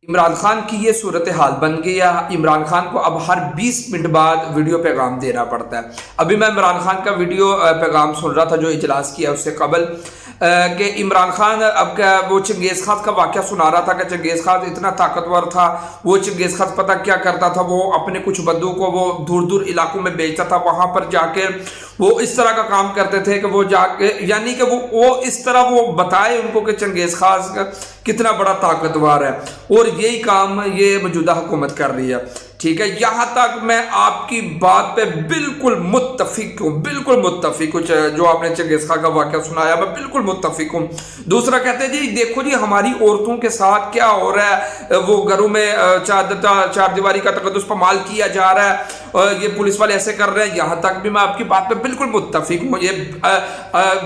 عمران خان کی یہ صورتحال بن گئی ہے۔ عمران خان کو اب ہر 20 منٹ بعد ویڈیو پیغام دینا پڑتا ہے۔ ابھی میں عمران خان کا ویڈیو پیغام سن رہا تھا جو اجلاس کیا اس سے قبل، کہ عمران خان اب کیا وہ چنگیز خان کا واقعہ سنا رہا تھا کہ چنگیز خان اتنا طاقتور تھا، وہ چنگیز خان پتہ کیا کرتا تھا، وہ اپنے کچھ بندوں کو وہ دور دور علاقوں میں بیچتا تھا، وہاں پر جا کے وہ اس طرح کا کام کرتے تھے کہ وہ جا کے یعنی کہ وہ اس طرح وہ بتائے ان کو کہ چنگیز خان کتنا بڑا طاقتور ہے، اور یہی کام یہ موجودہ حکومت کر رہی ہے۔ ٹھیک ہے، یہاں تک میں آپ کی بات پہ بالکل متفق ہوں، بالکل متفق ہوں، جو آپ نے چنگیز خان کا واقعہ سنایا میں بالکل متفق ہوں۔ دوسرا کہتے ہیں جی دیکھو جی ہماری عورتوں کے ساتھ کیا ہو رہا ہے، وہ گھروں میں چار دیواری کا تقدس پامال کیا جا رہا ہے، یہ پولیس والے ایسے کر رہے ہیں۔ یہاں تک بھی میں آپ کی بات پہ بالکل متفق ہوں، یہ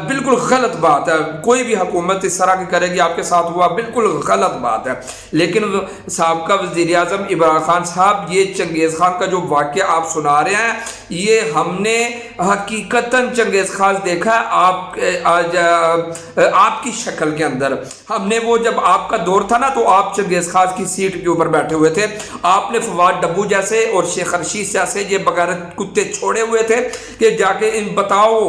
بالکل غلط بات ہے، کوئی بھی حکومت اس طرح کی کرے گی آپ کے ساتھ ہوا بالکل غلط بات ہے۔ لیکن سابقہ وزیر اعظم عمران خان صاحب، یہ چنگیز خان کا جو واقعہ آپ سنا رہے ہیں، یہ ہم نے حقیقتاً چنگیز خان دیکھا ہے آپ کی شکل کے اندر۔ ہم نے وہ جب آپ کا دور تھا نا تو آپ چنگیز خان کی سیٹ کے اوپر بیٹھے ہوئے تھے، آپ نے فواد ڈبو جیسے اور شیخ رشید جیسے یہ بغیرت کتے چھوڑے ہوئے تھے کہ جا کے بتاؤ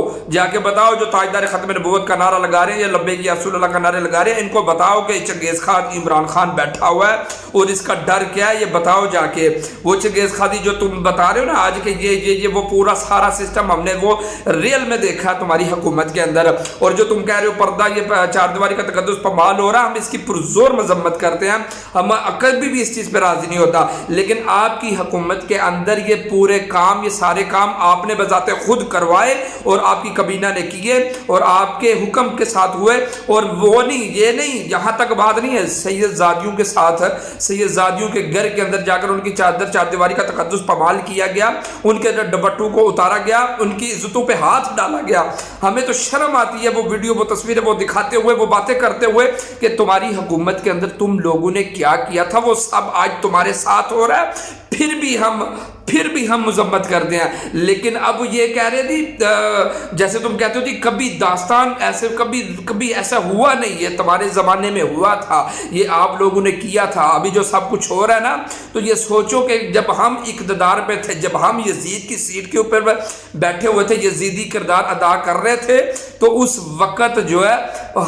جو تاجدار ختم نبوت کا نعرہ لگا رہے ہیں یا لبیک یا رسول اللہ کا نعرہ لگا رہے ہیں، ان کو بتاؤ کہ چنگیز خان عمران خان بیٹھا ہوا ہے اور اس کا ڈر کیا ہے، یہ بتاؤ جا کے۔ وہ چنگیز خان جو تم بتا رہے ہو نا آج کہ یہ وہ پورا سارا سسٹم ہم نے وہ ریل میں دیکھا ہے تمہاری حکومت کے اندر، اور جو تم کہہ رہے ہو پردہ یہ چار دیواری کا تقدس پامال ہو رہا، ہم اس کی پرزور مذمت کرتے ہیں، ہم کبھی بھی اس چیز پہ راضی نہیں ہوتا۔ لیکن آپ کی حکومت کے اندر یہ پورے کام، یہ سارے کام آپ نے بذات خود کروائے اور آپ کی کابینہ نے کیے اور آپ کے حکم کے ساتھ ہوئے، اور وہ نہیں، یہ نہیں، یہاں تک بات نہیں ہے، سید زادیوں کے ساتھ، سید زادیوں کے گھر کے اندر جا کر ان کی چار دیواری کا تقدس پامال کیا گیا، ان کے دوپٹوں کو اتارا گیا، ان کی عزتوں پہ ہاتھ ڈالا گیا۔ ہمیں تو شرم آتی ہے وہ ویڈیو، وہ تصویریں وہ دکھاتے ہوئے، وہ باتیں کرتے ہوئے کہ تمہاری حکومت کے اندر تم لوگوں نے کیا کیا تھا، وہ سب آج تمہارے ساتھ ہو رہا ہے، پھر بھی ہم مذمت کرتے ہیں۔ لیکن اب یہ کہہ رہے تھی جیسے تم کہتے ہو تھی کبھی داستان ایسے کبھی ایسا ہوا نہیں، یہ تمہارے زمانے میں ہوا تھا، یہ آپ لوگوں نے کیا تھا۔ ابھی جو سب کچھ ہو رہا ہے نا، تو یہ سوچو کہ جب ہم اقتدار پہ تھے، جب ہم یزید کی سیٹ کے اوپر بیٹھے ہوئے تھے، یزیدی کردار ادا کر رہے تھے، تو اس وقت جو ہے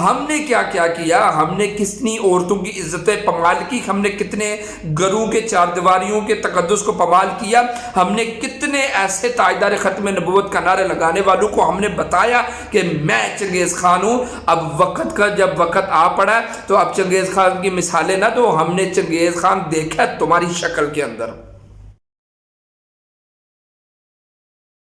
ہم نے کیا کیا، ہم نے کتنی عورتوں کی عزتیں پامال کی، ہم نے کتنے گھروں کے چار دیواریوں کے تقدس کو پامال کیا، ہم نے کتنے ایسے تاجدار ختم نبوت کا نعرے لگانے والوں کو ہم نے بتایا کہ میں چنگیز خان ہوں۔ اب جب وقت آ پڑا تو اب چنگیز خان کی مثالیں نہ دو، ہم نے چنگیز خان دیکھا تمہاری شکل کے اندر۔